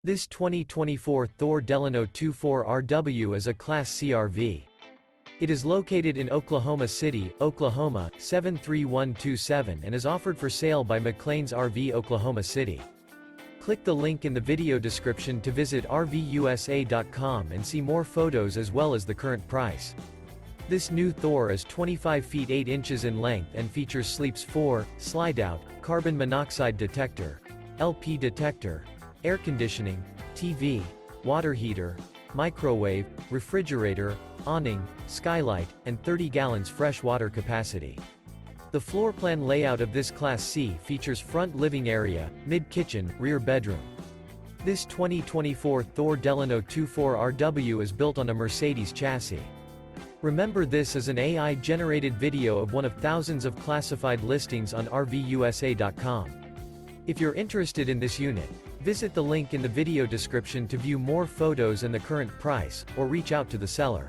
This 2024 Thor DELANO 24RW is a Class C RV. It is located in Oklahoma City, Oklahoma, 73127 and is offered for sale by McClain's RV Oklahoma City. Click the link in the video description to visit RVUSA.com and see more photos as well as the current price. This new Thor is 25 feet 8 inches in length and features Sleeps 4, Slideout, carbon monoxide detector, LP detector, air conditioning, TV, water heater, microwave, refrigerator, awning, skylight, and 30 gallons fresh water capacity. The floor plan layout of this Class C features front living area, mid-kitchen, rear bedroom. This 2024 Thor DELANO 24RW is built on a Mercedes chassis. Remember, this is an AI-generated video of one of thousands of classified listings on RVUSA.com. If you're interested in this unit, visit the link in the video description to view more photos and the current price, or reach out to the seller.